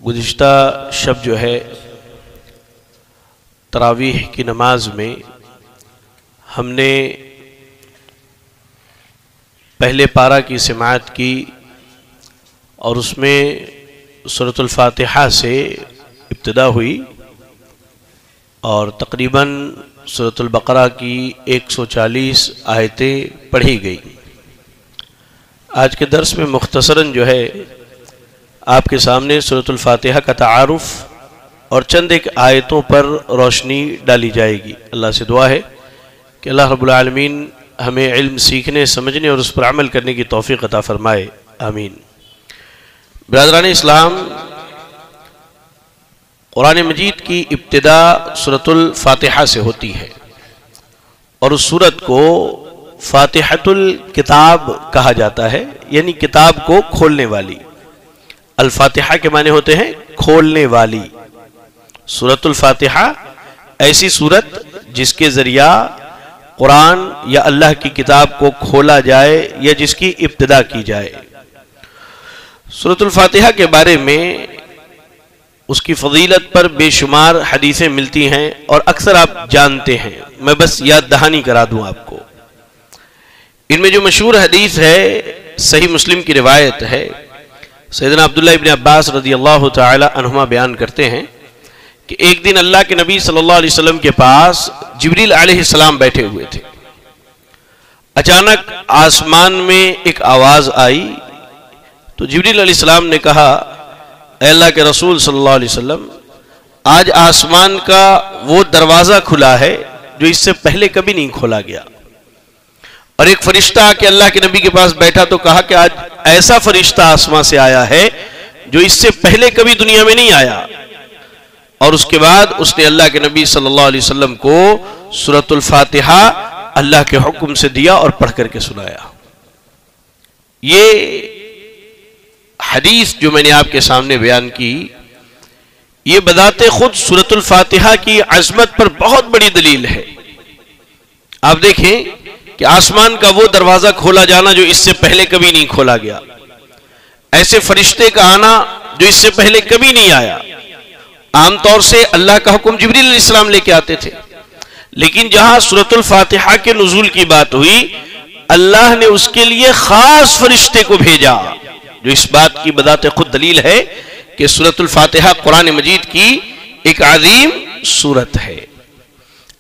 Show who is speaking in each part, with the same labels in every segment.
Speaker 1: گزشتہ شب جو ہے تراویح کی نماز میں ہم نے پہلے پارہ کی سماعت کی اور اس میں سورۃ الفاتحہ سے ابتدا ہوئی اور تقریباً سورۃ البقرہ کی 140 آیتیں پڑھی گئی۔ آج کے درس میں مختصراً جو ہے آپ کے سامنے سورۃ الفاتحہ کا تعارف اور چند ایک آیتوں پر روشنی ڈالی جائے گی۔ اللہ سے دعا ہے کہ اللہ رب العالمین ہمیں علم سیکھنے، سمجھنے اور اس پر عمل کرنے کی توفیق عطا فرمائے، آمین۔ برادران اسلام، قرآن مجید کی ابتدا سورۃ الفاتحہ سے ہوتی ہے اور اس سورت کو فاتحۃ الکتاب کہا جاتا ہے، یعنی کتاب کو کھولنے والی۔ الفاتحہ کے معنی ہوتے ہیں کھولنے والی۔ سورۃ الفاتحہ ایسی سورت جس کے ذریعہ قرآن یا اللہ کی کتاب کو کھولا جائے یا جس کی ابتدا کی جائے۔ سورۃ الفاتحہ کے بارے میں اس کی فضیلت پر بے شمار حدیثیں ملتی ہیں اور اکثر آپ جانتے ہیں، میں بس یاد دہانی کرا دوں آپ کو۔ ان میں جو مشہور حدیث ہے صحیح مسلم کی روایت ہے، سیدنا عبداللہ ابن عباس رضی اللہ تعالی عنہما بیان کرتے ہیں کہ ایک دن اللہ کے نبی صلی اللہ علیہ وسلم کے پاس جبریل علیہ السلام بیٹھے ہوئے تھے۔ اچانک آسمان میں ایک آواز آئی تو جبریل علیہ السلام نے کہا، اے اللہ کے رسول صلی اللہ علیہ وسلم، آج آسمان کا وہ دروازہ کھلا ہے جو اس سے پہلے کبھی نہیں کھولا گیا۔ اور ایک فرشتہ آ کے اللہ کے نبی کے پاس بیٹھا تو کہا کہ آج ایسا فرشتہ آسمان سے آیا ہے جو اس سے پہلے کبھی دنیا میں نہیں آیا۔ اور اس کے بعد اس نے اللہ کے نبی صلی اللہ علیہ وسلم کو سورۃ الفاتحہ اللہ کے حکم سے دیا اور پڑھ کر کے سنایا۔ یہ حدیث جو میں نے آپ کے سامنے بیان کی، یہ بذات خود سورۃ الفاتحہ کی عظمت پر بہت بڑی دلیل ہے۔ آپ دیکھیں کہ آسمان کا وہ دروازہ کھولا جانا جو اس سے پہلے کبھی نہیں کھولا گیا، ایسے فرشتے کا آنا جو اس سے پہلے کبھی نہیں آیا۔ عام طور سے اللہ کا حکم جبریل علیہ السلام لے کے آتے تھے، لیکن جہاں سورۃ الفاتحہ کے نزول کی بات ہوئی، اللہ نے اس کے لیے خاص فرشتے کو بھیجا، جو اس بات کی بذات خود دلیل ہے کہ سورۃ الفاتحہ قرآن مجید کی ایک عظیم سورت ہے۔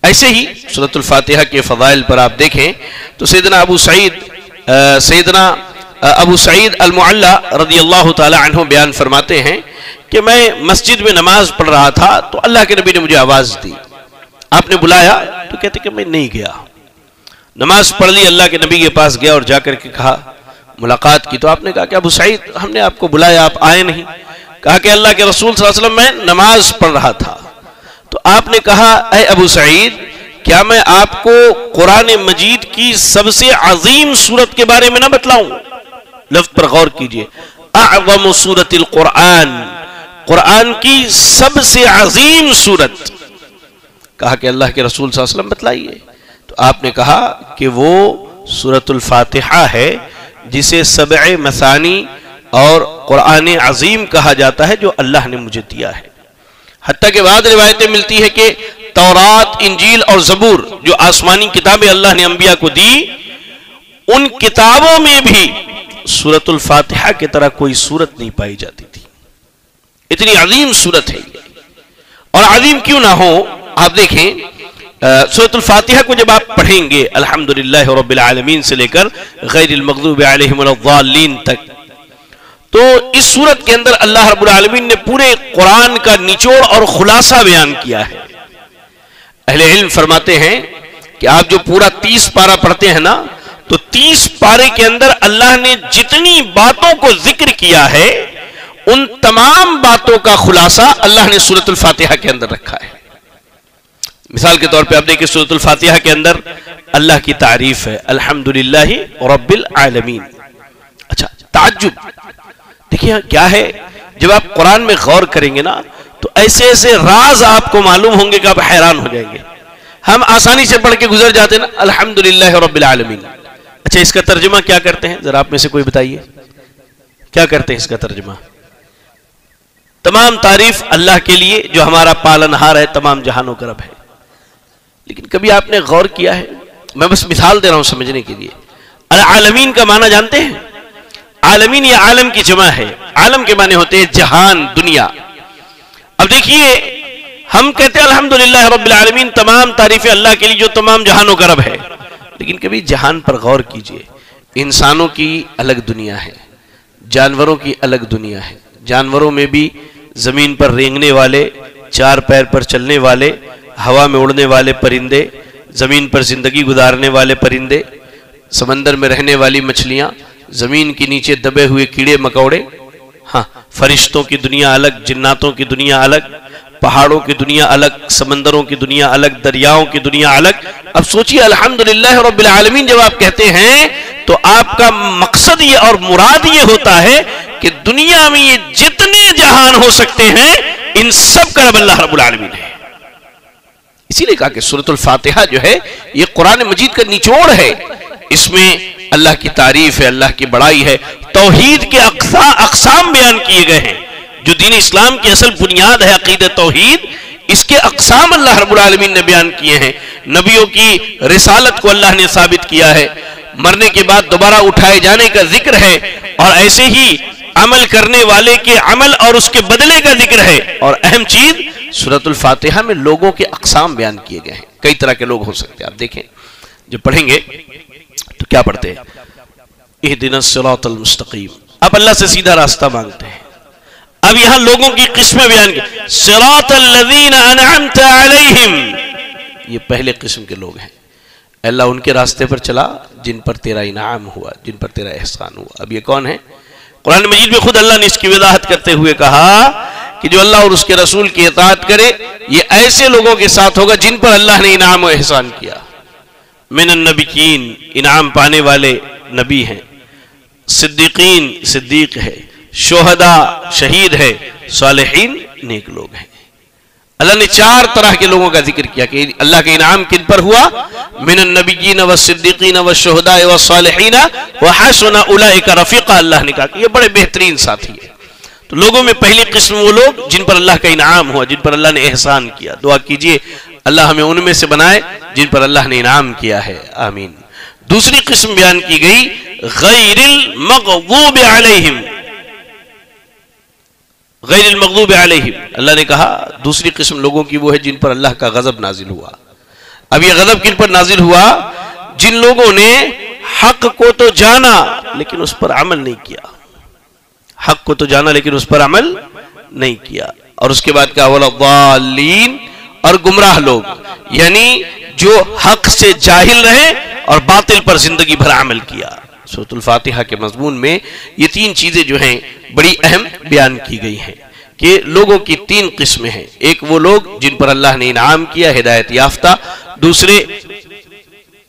Speaker 1: ایسے ہی سورۃ الفاتحہ کے فضائل پر آپ دیکھیں تو سیدنا ابو سعید المعلی رضی اللہ تعالی عنہ بیان فرماتے ہیں کہ میں مسجد میں نماز پڑھ رہا تھا تو اللہ کے نبی نے مجھے آواز دی، آپ نے بلایا تو کہتے کہ میں نہیں گیا۔ نماز پڑھ لی، اللہ کے نبی کے پاس گیا اور جا کر کے کہا، ملاقات کی تو آپ نے کہا کہ ابو سعید، ہم نے آپ کو بلایا، آپ آئے نہیں۔ کہا کہ اللہ کے رسول صلی اللہ علیہ وسلم میں نماز پڑھ رہا تھا۔ تو آپ نے کہا، اے ابو سعید، کیا میں آپ کو قرآن مجید کی سب سے عظیم سورت کے بارے میں نہ بتلاؤں؟ لفظ پر غور کیجئے، اعظم سورت القرآن، قرآن کی سب سے عظیم سورت۔ کہا کہ اللہ کے رسول صلی اللہ علیہ وسلم بتلائیے۔ تو آپ نے کہا کہ وہ سورۃ الفاتحہ ہے جسے سبع مثانی اور قرآن عظیم کہا جاتا ہے، جو اللہ نے مجھے دیا ہے۔ حتیٰ کہ بعض روایتیں ملتی ہے کہ تورات، انجیل اور زبور جو آسمانی کتابیں اللہ نے انبیاء کو دی، ان کتابوں میں بھی سورۃ الفاتحہ کی طرح کوئی سورت نہیں پائی جاتی تھی۔ اتنی عظیم سورت ہے یہ، اور عظیم کیوں نہ ہو، آپ دیکھیں سورۃ الفاتحہ کو جب آپ پڑھیں گے الحمدللہ رب العالمین سے لے کر غیر المغضوب علیہم ولا الضالین تک، تو اس سورت کے اندر اللہ رب العالمین نے پورے قرآن کا نچوڑ اور خلاصہ بیان کیا ہے۔ اہل علم فرماتے ہیں کہ آپ جو پورا 30 پارہ پڑھتے ہیں نا، تو 30 پارے کے اندر اللہ نے جتنی باتوں کو ذکر کیا ہے، ان تمام باتوں کا خلاصہ اللہ نے سورۃ الفاتحہ کے اندر رکھا ہے۔ مثال کے طور پہ آپ دیکھیں سورۃ الفاتحہ کے اندر اللہ کی تعریف ہے، الحمدللہ رب العالمین۔ اچھا، تعجب دیکھیے کیا ہے، جب آپ قرآن میں غور کریں گے نا تو ایسے ایسے راز آپ کو معلوم ہوں گے کہ آپ حیران ہو جائیں گے۔ ہم آسانی سے پڑھ کے گزر جاتے ہیں نا، الحمدللہ رب العالمین۔ اچھا، اس کا ترجمہ کیا کرتے ہیں؟ ذرا آپ میں سے کوئی بتائیے، کیا کرتے ہیں اس کا ترجمہ؟ تمام تعریف اللہ کے لیے جو ہمارا پالنہار ہے، تمام جہانوں کا رب ہے. لیکن کبھی آپ نے غور کیا ہے؟ میں بس مثال دے رہا ہوں سمجھنے کے لیے. العالمین کا معنی جانتے ہیں؟ عالمین یا عالم کی جمع ہے. عالم کے معنی ہوتے ہیں جہان، دنیا. اب دیکھیے، ہم کہتے ہیں الحمدللہ رب العالمین، تمام تعریفیں اللہ کے لیے جو تمام جہانوں کا رب ہے. لیکن کبھی جہان پر غور کیجئے. انسانوں کی الگ دنیا ہے، جانوروں کی الگ دنیا ہے. جانوروں میں بھی زمین پر رینگنے والے، چار پیر پر چلنے والے، ہوا میں اڑنے والے پرندے، زمین پر زندگی گزارنے والے پرندے، سمندر میں رہنے والی مچھلیاں، زمین کے نیچے دبے ہوئے کیڑے مکوڑے. ہاں، فرشتوں کی دنیا الگ، جناتوں کی دنیا الگ، پہاڑوں کی دنیا الگ، سمندروں کی دنیا الگ، دریاؤں کی دنیا الگ. اب سوچئے الحمدللہ رب العالمین جب آپ کہتے ہیں تو آپ کا مقصد یہ اور مراد یہ ہوتا ہے کہ دنیا میں یہ جتنے جہان ہو سکتے ہیں ان سب کا رب اللہ رب العالمین ہے. اسی لیے کہا کہ سورۃ الفاتحہ جو ہے یہ قرآن مجید کا نچوڑ ہے. اس میں اللہ کی تعریف ہے، اللہ کی بڑائی ہے، توحید کے اقسام بیان کیے گئے ہیں. جو دین اسلام کی اصل بنیاد ہے عقیدہ توحید، اس کے اقسام اللہ رب العالمین نے بیان کیے ہیں. نبیوں کی رسالت کو اللہ نے ثابت کیا ہے، مرنے کے بعد دوبارہ اٹھائے جانے کا ذکر ہے، اور ایسے ہی عمل کرنے والے کے عمل اور اس کے بدلے کا ذکر ہے. اور اہم چیز سورۃ الفاتحہ میں لوگوں کے اقسام بیان کیے گئے ہیں. کئی طرح کے لوگ ہو سکتے ہیں. آپ دیکھیں جب پڑھیں گے تو کیا پڑھتے ہیں؟ اہدنا الصراط المستقیم. آپ اللہ سے سیدھا راستہ مانگتے ہیں. اب یہاں لوگوں کی قسمیں بیان کی. صراط الذین انعمت علیہم، یہ پہلے قسم کے لوگ ہیں. اللہ ان کے راستے پر چلا جن پر تیرا انعام ہوا، جن پر تیرا احسان ہوا. اب یہ کون ہے؟ قرآن مجید میں خود اللہ نے اس کی وضاحت کرتے ہوئے کہا کہ جو اللہ اور اس کے رسول کی اطاعت کرے یہ ایسے لوگوں کے ساتھ ہوگا جن پر اللہ نے انعام و احسان کیا. من النبیین، انعام پانے والے نبی ہیں، صدیقین، صدیق ہے، شہداء، شہید ہے، صالحین، نیک لوگ ہیں. اللہ نے چار طرح کے لوگوں کا ذکر کیا کہ اللہ کا انعام کن پر ہوا. من النبیین والصدیقین والشہداء والصالحین وحسن اولئک رفیقا. اللہ نے کہا کہ یہ بڑے بہترین ساتھی ہیں. تو لوگوں میں پہلی قسم وہ لوگ جن پر اللہ کا انعام ہوا، جن پر اللہ نے احسان کیا. دعا کیجئے اللہ ہمیں ان میں سے بنائے جن پر اللہ نے انعام کیا ہے، آمین. دوسری قسم بیان کی گئی غیر المغضوب علیہم. غیر المغضوب علیہم، اللہ نے کہا دوسری قسم لوگوں کی وہ ہے جن پر اللہ کا غضب نازل ہوا. اب یہ غضب کن پر نازل ہوا؟ جن لوگوں نے حق کو تو جانا لیکن اس پر عمل نہیں کیا. حق کو تو جانا لیکن اس پر عمل نہیں کیا. اور اس کے بعد کہا والضالین، اور گمراہ لوگ، یعنی جو حق سے جاہل رہے اور باطل پر زندگی بھر عمل کیا. سورۃ الفاتحہ کے مضمون میں یہ تین چیزیں جو ہیں بڑی اہم بیان کی گئی ہیں کہ لوگوں کی تین قسمیں ہیں. ایک وہ لوگ جن پر اللہ نے انعام کیا، ہدایت یافتہ. دوسرے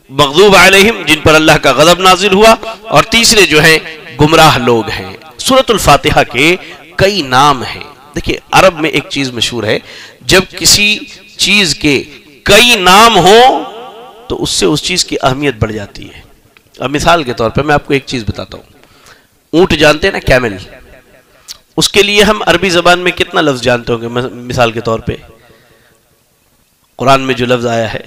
Speaker 1: مغضوب علیہم، جن پر اللہ کا غضب نازل ہوا. اور تیسرے جو ہیں گمراہ لوگ ہیں. سورۃ الفاتحہ کے کئی نام ہیں. دیکھیں عرب میں ایک چیز مشہور ہے، جب کسی چیز کے کئی نام ہوں تو اس سے اس چیز کی اہمیت بڑھ جاتی ہے. اب مثال کے طور پہ میں آپ کو ایک چیز بتاتا ہوں. اونٹ جانتے ہیں نا، کیمل، اس کے لیے ہم عربی زبان میں کتنا لفظ جانتے ہوں گے؟ مثال کے طور پہ قرآن میں جو لفظ آیا ہے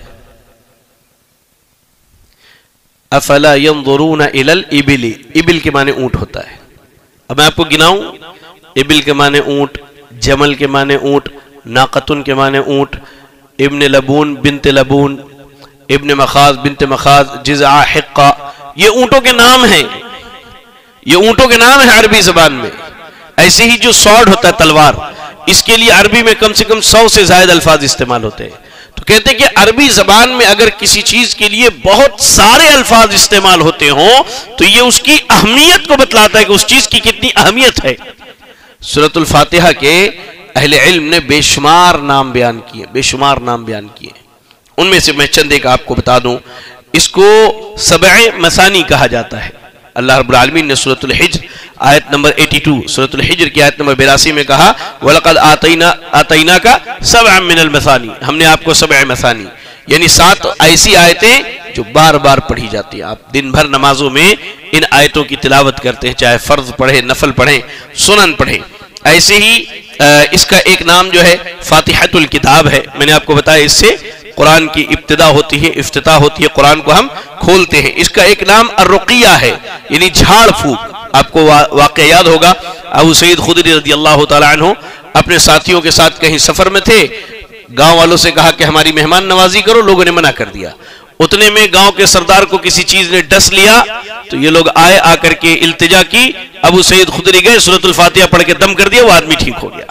Speaker 1: افلا ينظرون الى الابل، ابل کے معنی اونٹ ہوتا ہے. اب میں آپ کو گناؤں، ابل کے معنی اونٹ، جمل کے معنی اونٹ، ناقتن کے معنی اونٹ، ابن لبون بنت لبون، ابن مخاض بنت مخاض، جزع حقہ، یہ اونٹوں کے نام ہیں. یہ اونٹوں کے نام ہیں عربی زبان میں. ایسے ہی جو سوارڈ ہوتا ہے تلوار، اس کے لیے عربی میں کم سے کم 100 سے زائد الفاظ استعمال ہوتے ہیں. تو کہتے ہیں کہ عربی زبان میں اگر کسی چیز کے لیے بہت سارے الفاظ استعمال ہوتے ہوں تو یہ اس کی اہمیت کو بتلاتا ہے کہ اس چیز کی کتنی اہمیت ہے. سورۃ الفاتحہ کے اہل علم نے بے شمار نام بیان کیے، بے شمار نام بیان کیے. ان میں سے میں چند ایک آپ کو بتا دوں. اس کو 7 مثانی کہا جاتا ہے. اللہ رب العالمین نے سورۃ الحجر آیت نمبر 82، سورۃ الحجر کی آیت نمبر 82 میں کہا وَلَقَدْ آتَيْنَاكَ سَبْعًا مِّنَ الْمَثَانِي، ہم نے آپ کو 7 مثانی، یعنی 7 ایسی آیتیں جو بار بار پڑھی جاتی ہیں. آپ دن بھر نمازوں میں ان آیتوں کی تلاوت کرتے ہیں، چاہے فرض پڑھیں، نفل پڑھیں، سنن پڑھیں. ایسے ہی اس کا ایک نام جو ہے فاتحۃ الکتاب ہے. میں نے آپ کو بتایا اس سے قرآن کی ابتدا ہوتی ہے، افتتاح ہوتی ہے، قرآن کو ہم کھولتے ہیں. اس کا ایک نام الرقیہ ہے، یعنی جھاڑ پھونک. آپ کو واقعہ یاد ہوگا، ابو سعید خدری رضی اللہ تعالی عنہ اپنے ساتھیوں کے ساتھ کہیں سفر میں تھے. گاؤں والوں سے کہا کہ ہماری مہمان نوازی کرو، لوگوں نے منع کر دیا. اتنے میں گاؤں کے سردار کو کسی چیز نے ڈس لیا تو یہ لوگ آئے، آ کر کے التجا کی. ابو سعید خدری گئے، سورۃ الفاتحہ پڑھ کے دم کر دیا، وہ آدمی ٹھیک ہو گیا.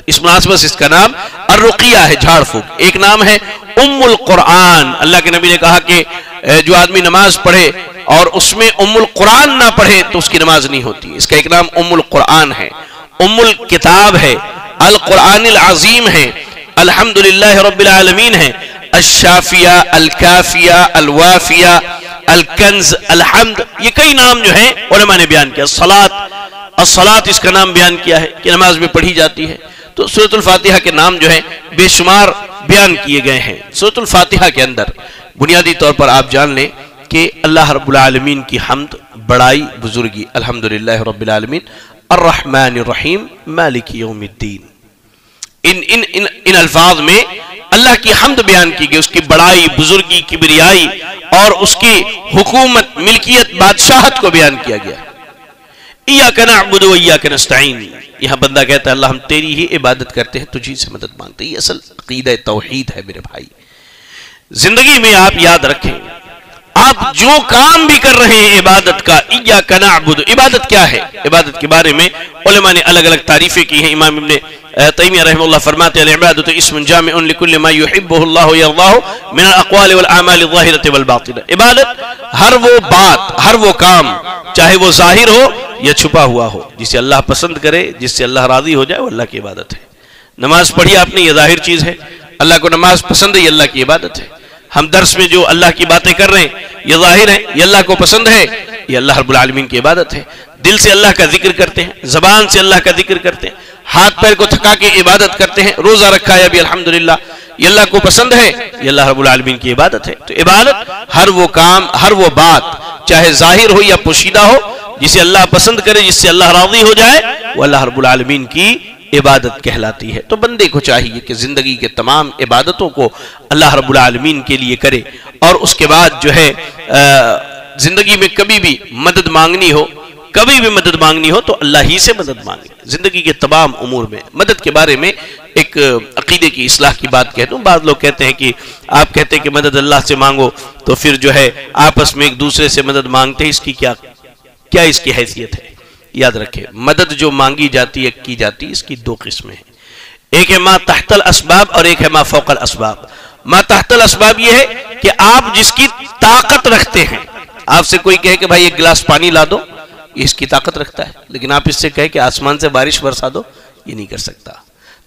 Speaker 1: اس مناسبت سے اس کا نام الرقیہ ہے، جھاڑ پھونک. ایک نام ہے ام القرآن. اللہ کے نبی نے کہا کہ جو آدمی نماز پڑھے اور اس میں ام القرآن نہ پڑھے تو اس کی نماز نہیں ہوتی. اس کا ایک نام ام القرآن ہے. ام الکتاب ہے، القرآن العظیم ہے، الحمدللہ رب العالمین ہے، الشافیہ، الکافیہ، الوافیہ، الکنز، الحمد. یہ کئی نام جو ہیں علماء نے بیان کیا. الصلاۃ اس کا نام بیان کیا ہے کہ نماز میں پڑھی جاتی ہے. تو سورۃ الفاتحہ کے نام جو ہیں بے شمار بیان کیے گئے ہیں. سورۃ الفاتحہ کے اندر بنیادی طور پر آپ جان لیں کہ اللہ رب العالمین کی حمد، بڑائی، بزرگی. الحمدللہ رب العالمین الرحمن الرحیم مالک یوم الدین. ان الفاظ میں اللہ کی حمد بیان کی گئی، اس کی بڑائی، بزرگی، کبریائی اور اس کی حکومت، ملکیت، بادشاہت کو بیان کیا گیا. ایاک نعبد و ایاک نستعین. یہاں بندہ کہتا ہے اللہ ہم تیری ہی عبادت کرتے ہیں، تجھی سے مدد مانگتے ہیں. یہ اصل عقیدہ توحید ہے میرے بھائی. زندگی میں آپ یاد رکھیں، آپ جو کام بھی کر رہے ہیں عبادت کا، ایاک نعبد، عبادت کیا ہے؟ عبادت کے بارے میں علماء نے الگ الگ تعریفیں کی ہیں. امام ابن تیمیہ رحمہ اللہ فرماتے ہیں العبادۃ اسم جامع لکل ما یحبہ اللہ ویرضاہ من الاقوال والاعمال الظاہرۃ والباطنہ. عبادت ہر وہ بات، ہر وہ کام، چاہے وہ ظاہر ہو یا چھپا ہوا ہو، جسے اللہ پسند کرے، جس سے اللہ راضی ہو جائے، وہ اللہ کی عبادت ہے. نماز پڑھی آپ نے، یہ ظاہر چیز ہے، اللہ کو نماز پسند ہے، یہ اللہ کی عبادت ہے. ہم درس میں جو اللہ کی باتیں کر رہے ہیں یہ ظاہر ہے، یہ اللہ کو پسند ہے، یہ اللہ رب العالمین کی عبادت ہے. دل سے اللہ کا ذکر کرتے ہیں، زبان سے اللہ کا ذکر کرتے ہیں، ہاتھ پیر کو تھکا کے عبادت کرتے ہیں، روزہ رکھا ہے ابھی الحمدللہ، یہ اللہ کو پسند ہے، یہ اللہ رب العالمین کی عبادت ہے. تو عبادت ہر وہ کام، ہر وہ بات، چاہے ظاہر ہو یا پوشیدہ ہو، جسے اللہ پسند کرے، جس سے اللہ راضی ہو جائے، وہ اللہ رب العالمین کی عبادت کہلاتی ہے. تو بندے کو چاہیے کہ زندگی کے تمام عبادتوں کو اللہ رب العالمین کے لیے کرے، اور اس کے بعد جو ہے زندگی میں کبھی بھی مدد مانگنی ہو، کبھی بھی مدد مانگنی ہو تو اللہ ہی سے مدد مانگے. زندگی کے تمام امور میں مدد کے بارے میں ایک عقیدے کی اصلاح کی بات کہتا ہوں. بعض لوگ کہتے ہیں کہ آپ کہتے ہیں کہ مدد اللہ سے مانگو تو پھر جو ہے آپس میں ایک دوسرے سے مدد مانگتے ہیں، اس کی کیا اس کی حیثیت ہے؟ یاد رکھیں، مدد جو مانگی جاتی ہے، کی جاتی ہے، اس کی دو قسمیں ہیں. ایک ہے ما تحت الاسباب اور ایک ہے ما فوق الاسباب. ما تحت الاسباب یہ ہے کہ آپ جس کی طاقت رکھتے ہیں. آپ سے کوئی کہے کہ بھائی ایک گلاس پانی لا دو، یہ اس کی طاقت رکھتا ہے، لیکن آپ اس سے کہے کہ آسمان سے بارش برسا دو، یہ نہیں کر سکتا.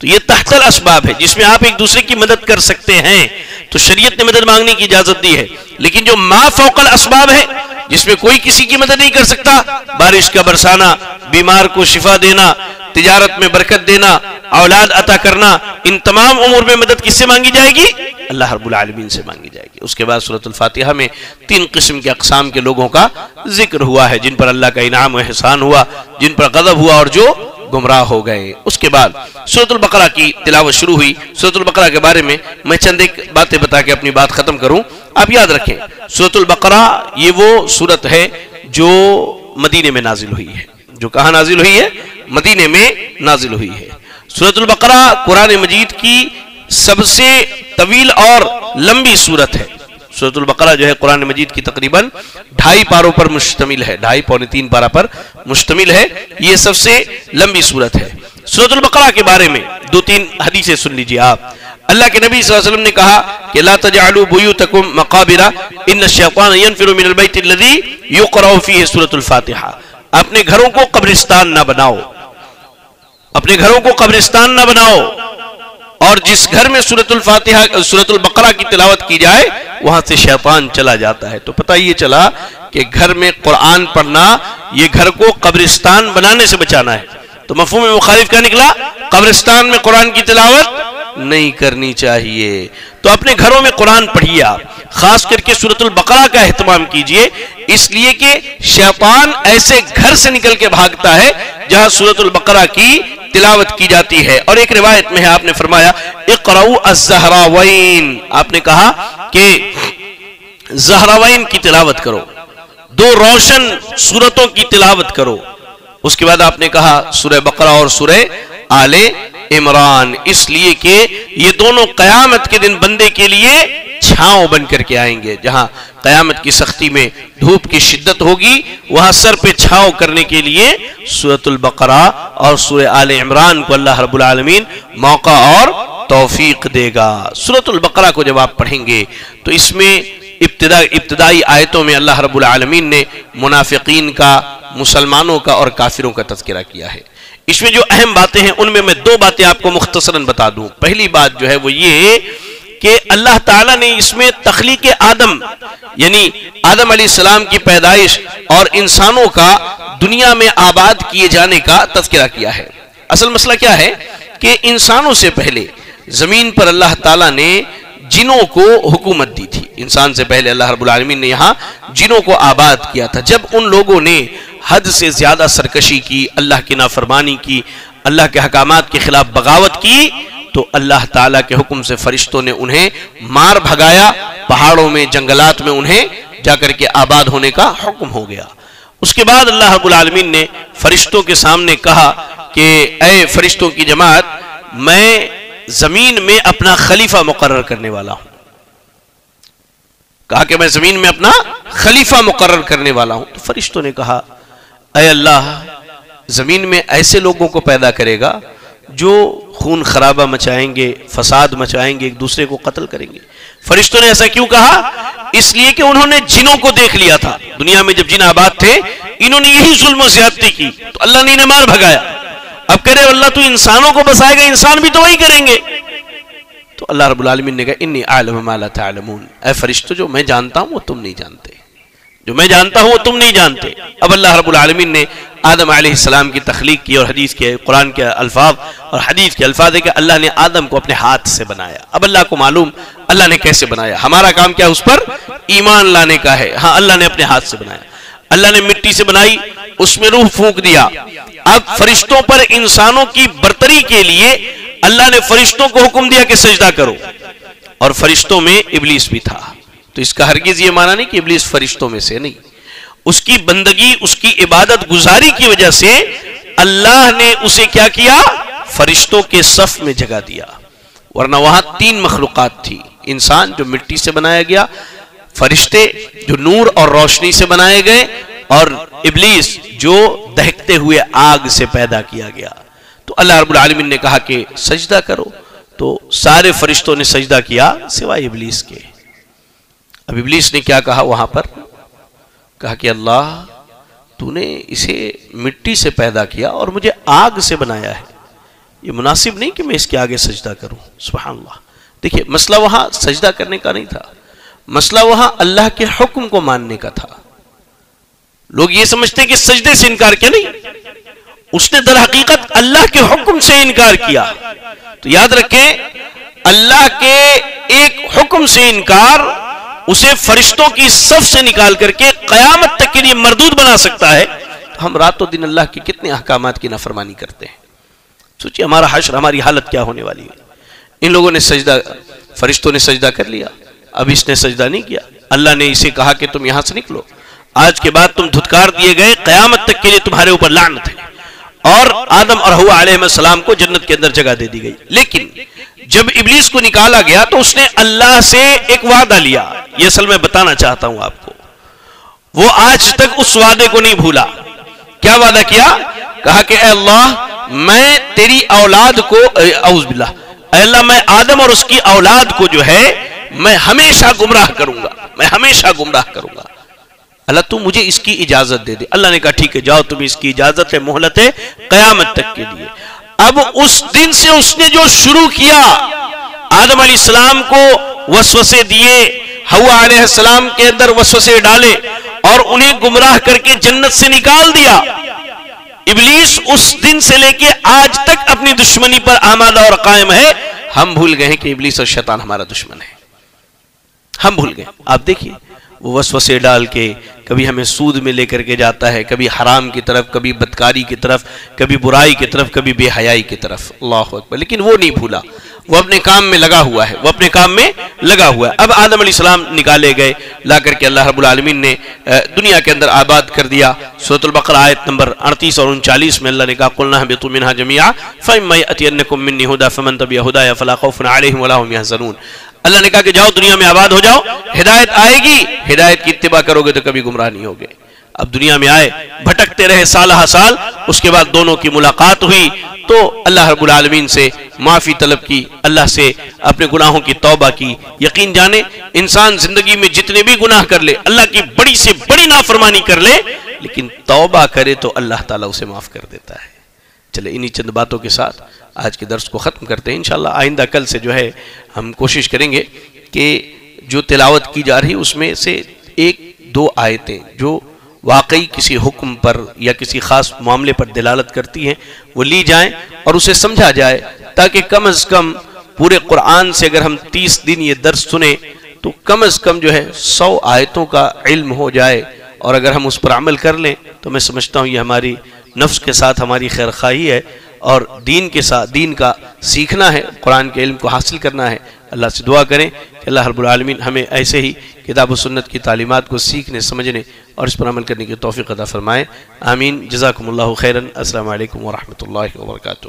Speaker 1: تو یہ تحت الاسباب ہے جس میں آپ ایک دوسرے کی مدد کر سکتے ہیں، تو شریعت نے مدد مانگنے کی اجازت دی ہے. لیکن جو ما فوق الاسباب ہے جس میں کوئی کسی کی مدد نہیں کر سکتا، بارش کا برسانا، بیمار کو شفا دینا، تجارت میں برکت دینا، اولاد عطا کرنا، ان تمام امور میں مدد کس سے مانگی جائے گی؟ اللہ رب العالمین سے مانگی جائے گی. اس کے بعد سورۃ الفاتحہ میں 3 قسم کے اقسام کے لوگوں کا ذکر ہوا ہے، جن پر اللہ کا انعام و احسان ہوا، جن پر غضب ہوا اور جو گمراہ ہو گئے. اس کے بعد سورۃ البقرہ کی تلاوت شروع ہوئی. سورۃ البقرہ کے بارے میں میں چند ایک باتیں بتا کے اپنی بات ختم کروں. آپ یاد رکھیں، سورۃ البقرہ یہ وہ سورت ہے جو مدینے میں نازل ہوئی ہے. جو کہاں نازل ہوئی ہے؟ مدینے میں نازل ہوئی ہے. سورۃ البقرہ قرآن مجید کی سب سے طویل اور لمبی سورت ہے. سورۃ البقرہ جو ہے قرآن مجید کی تقریباً 2.5 پاروں پر مشتمل ہے، 2.5 پونے 3 پارہ پر مشتمل ہے. یہ سب سے لمبی سورت ہے. سورۃ البقرہ کے بارے میں 2-3 حدیثیں سن لیجئے آپ. اللہ کے نبی صلی اللہ علیہ وسلم نے کہا کہ لا تجعلوا بیوتکم مقابر ان الشیطان ينفر من البیت الذی یقرأ فیہ سورۃ الفاتحہ. اپنے گھروں کو قبرستان نہ بناؤ، اپنے گھروں کو قبرستان نہ بناؤ، اور جس گھر میں سورۃ الفاتحہ، سورۃ البقرہ کی تلاوت کی جائے وہاں سے شیطان چلا جاتا ہے. تو پتہ یہ چلا کہ گھر میں قرآن پڑھنا یہ گھر کو قبرستان بنانے سے بچانا ہے. تو مفہوم مخالف کیا نکلا؟ قبرستان میں قرآن کی تلاوت نہیں کرنی چاہیے۔ تو اپنے گھروں میں قرآن پڑھیے، آپ خاص کر کے سورۃ البقرہ کا اہتمام کیجئے، اس لیے کہ شیطان ایسے گھر سے نکل کے بھاگتا ہے جہاں سورۃ البقرہ کی تلاوت کی جاتی ہے۔ اور ایک روایت میں ہے، آپ نے فرمایا اقرؤوا الزہراوین، آپ نے کہا کہ زہراوین کی تلاوت کرو، دو روشن سورتوں کی تلاوت کرو۔ اس کے بعد آپ نے کہا سورہ بقرہ اور سورہ آل عمران، اس لیے کہ یہ دونوں قیامت کے دن بندے کے لیے چھاؤں بن کر کے آئیں گے۔ جہاں قیامت کی سختی میں دھوپ کی شدت ہوگی، وہاں سر پہ چھاؤں کرنے کے لیے سورۃ البقرہ اور سورہ آل عمران کو اللہ رب العالمین موقع اور توفیق دے گا۔ سورۃ البقرہ کو جب آپ پڑھیں گے تو اس میں ابتدائی آیتوں میں اللہ رب العالمین نے منافقین کا، مسلمانوں کا اور کافروں کا تذکرہ کیا ہے۔ اس میں جو اہم باتیں ہیں ان میں دو باتیں آپ کو مختصراً بتا دوں۔ پہلی بات جو ہے وہ یہ کہ اللہ تعالیٰ نے اس میں تخلیق آدم، یعنی آدم علیہ السلام کی پیدائش اور انسانوں کا دنیا میں آباد کیے جانے کا تذکرہ کیا ہے۔ اصل مسئلہ کیا ہے کہ انسانوں سے پہلے زمین پر اللہ تعالیٰ نے جنوں کو حکومت دی تھی۔ انسان سے پہلے اللہ رب العالمین نے یہاں جنوں کو آباد کیا تھا۔ جب ان لوگوں نے حد سے زیادہ سرکشی کی، اللہ کی نافرمانی کی، اللہ کے حکامات کے خلاف بغاوت کی، تو اللہ تعالیٰ کے حکم سے فرشتوں نے انہیں مار بھگایا، پہاڑوں میں، جنگلات میں انہیں جا کر کے آباد ہونے کا حکم ہو گیا۔ اس کے بعد اللہ رب العالمین نے فرشتوں کے سامنے کہا کہ اے فرشتوں کی جماعت، میں زمین میں اپنا خلیفہ مقرر کرنے والا ہوں۔ کہا کہ میں زمین میں اپنا خلیفہ مقرر کرنے والا ہوں۔ تو فرشتوں نے کہا اے اللہ، زمین میں ایسے لوگوں کو پیدا کرے گا جو خون خرابہ مچائیں گے، فساد مچائیں گے، ایک دوسرے کو قتل کریں گے۔ فرشتوں نے ایسا کیوں کہا؟ اس لیے کہ انہوں نے جنوں کو دیکھ لیا تھا۔ دنیا میں جب جن آباد تھے، انہوں نے یہی ظلم و زیادتی کی، تو اللہ نے انہیں مار بھگایا۔ اب کہہ رہے اللہ تو انسانوں کو بسائے گا، انسان بھی تو وہی کریں گے۔ تو اللہ رب العالمین نے کہا انی اعلم ما لا تعلمون، اے فرشتوں، جو میں جانتا ہوں وہ تم نہیں جانتے، جو میں جانتا ہوں وہ تم نہیں جانتے۔ اب اللہ رب العالمین نے آدم علیہ السلام کی تخلیق کی، اور حدیث کے، قرآن کے الفاظ اور حدیث کے الفاظ ہے کہ اللہ نے آدم کو اپنے ہاتھ سے بنایا۔ اب اللہ کو معلوم اللہ نے کیسے بنایا، ہمارا کام کیا اس پر ایمان لانے کا ہے۔ ہاں، اللہ نے اپنے ہاتھ سے بنایا، اللہ نے مٹی سے بنائی، اس میں روح پھونک دیا۔ اب فرشتوں پر انسانوں کی برتری کے لیے اللہ نے فرشتوں کو حکم دیا کہ سجدہ کرو، اور فرشتوں میں ابلیس بھی تھا۔ تو اس کا ہرگز یہ معنی نہیں کہ ابلیس فرشتوں میں سے نہیں، اس کی بندگی، اس کی عبادت گزاری کی وجہ سے اللہ نے اسے کیا کیا؟ فرشتوں کے صف میں جگہ دیا، ورنہ وہاں تین مخلوقات تھی، انسان جو مٹی سے بنایا گیا، فرشتے جو نور اور روشنی سے بنائے گئے، اور ابلیس جو دہکتے ہوئے آگ سے پیدا کیا گیا۔ تو اللہ رب العالمین نے کہا کہ سجدہ کرو، تو سارے فرشتوں نے سجدہ کیا سوائے ابلیس کے۔ اب ابلیس نے کیا کہا وہاں پر؟ کہا کہ اللہ، تو نے اسے مٹی سے پیدا کیا اور مجھے آگ سے بنایا ہے، یہ مناسب نہیں کہ میں اس کے آگے سجدہ کروں۔ سبحان اللہ۔ دیکھیے، مسئلہ وہاں سجدہ کرنے کا نہیں تھا، مسئلہ وہاں اللہ کے حکم کو ماننے کا تھا۔ لوگ یہ سمجھتے ہیں کہ سجدے سے انکار کیا، نہیں، اس نے در حقیقت اللہ کے حکم سے انکار کیا۔ تو یاد رکھیں، اللہ کے ایک حکم سے انکار اسے فرشتوں کی صف سے نکال کر کے قیامت تک کے لیے مردود بنا سکتا ہے۔ ہم رات و دن اللہ کے کتنے احکامات کی نافرمانی کرتے ہیں۔ سوچئے ہمارا حشر، ہماری حالت کیا ہونے والی ہے۔ ان لوگوں نے سجدہ، فرشتوں نے سجدہ کر لیا، اب اس نے سجدہ نہیں کیا۔ اللہ نے اسے کہا کہ تم یہاں سے نکلو، آج کے بعد تم دھتکار دیے گئے، قیامت تک کے لیے تمہارے اوپر لعنت ہے۔ اور آدم اور حوا علیہ السلام کو جنت کے اندر جگہ دے دی گئی۔ لیکن جب ابلیس کو نکالا گیا تو اس نے اللہ سے ایک وعدہ لیا، یہ اصل میں بتانا چاہتا ہوں آپ کو، وہ آج تک اس وعدے کو نہیں بھولا۔ کیا وعدہ کیا؟ کہا کہ اے اللہ، میں تیری اولاد کو، اعوذ باللہ، اے اللہ، میں آدم اور اس کی اولاد کو جو ہے میں ہمیشہ گمراہ کروں گا، میں ہمیشہ گمراہ کروں گا۔ اللہ تو مجھے اس کی اجازت دے دے۔ اللہ نے کہا ٹھیک ہے، جاؤ، تمہیں اس کی اجازت ہے، مہلت ہے قیامت تک کے لیے۔ اب اس دن سے اس نے جو شروع کیا، آدم علیہ السلام کو وسوسے دیے، حوا علیہ السلام کے اندر وسوسے ڈالے اور انہیں گمراہ کر کے جنت سے نکال دیا۔ ابلیس اس دن سے لے کے آج تک اپنی دشمنی پر آمادہ اور قائم ہے۔ ہم بھول گئے ہیں کہ ابلیس اور شیطان ہمارا دشمن ہے، ہم بھول گئے۔ آپ دیکھیے وہ وسوسے ڈال کے کبھی ہمیں سود میں لے کر کے جاتا ہے، کبھی حرام کی طرف، کبھی بدکاری کی طرف، کبھی برائی کی طرف، کبھی بے حیائی کی طرف، اللہ اکبر، لیکن وہ نہیں بھولا، وہ اپنے کام میں لگا ہوا ہے، وہ اپنے کام میں لگا ہوا ہے۔ اب آدم علیہ السلام نکالے گئے، لا کر کے اللہ رب العالمین نے دنیا کے اندر آباد کر دیا۔ سورۃ البقرہ آیت نمبر 38 اور 39 میں اللہ نے کہا قُلْنَا اهْبِطُوا مِنْهَا جَمِيعًا فَإِمَّا يَأْتِيَنَّكُم مِّنِّي هُدًى فَمَن تَبِعَ هُدَايَ فَلَا خَوْفٌ عَلَيْهِمْ وَلَا هُمْ يَحْزَنُونَ۔ اللہ نے کہا کہ جاؤ دنیا میں آباد ہو جاؤ، ہدایت آئے گی، ہدایت کی اتباع کرو گے تو کبھی گمراہ نہیں ہوگے۔ اب دنیا میں آئے، بھٹکتے رہے سالہ سال، اس کے بعد دونوں کی ملاقات ہوئی تو اللہ رب العالمین سے معافی طلب کی، اللہ سے اپنے گناہوں کی توبہ کی۔ یقین جانے انسان زندگی میں جتنے بھی گناہ کر لے، اللہ کی بڑی سے بڑی نافرمانی کر لے، لیکن توبہ کرے تو اللہ تعالیٰ اسے معاف کر دیتا ہے۔ چلے انہی چند باتوں کے ساتھ آج کے درس کو ختم کرتے ہیں۔ انشاءاللہ آئندہ کل سے جو ہے ہم کوشش کریں گے کہ جو تلاوت کی جا رہی اس میں سے ایک دو آیتیں جو واقعی کسی حکم پر یا کسی خاص معاملے پر دلالت کرتی ہیں وہ لی جائیں اور اسے سمجھا جائے، تاکہ کم از کم پورے قرآن سے اگر ہم 30 دن یہ درس سنیں تو کم از کم جو ہے 100 آیتوں کا علم ہو جائے، اور اگر ہم اس پر عمل کر لیں تو میں سمجھتا ہوں یہ ہماری نفس کے ساتھ ہماری خیر خواہی ہے، اور دین کے ساتھ دین کا سیکھنا ہے، قرآن کے علم کو حاصل کرنا ہے۔ اللہ سے دعا کریں کہ اللہ رب العالمین ہمیں ایسے ہی کتاب و سنت کی تعلیمات کو سیکھنے، سمجھنے اور اس پر عمل کرنے کی توفیق عطا فرمائے۔ آمین۔ جزاکم اللہ خیرا۔ السلام علیکم ورحمۃ اللہ وبرکاتہ۔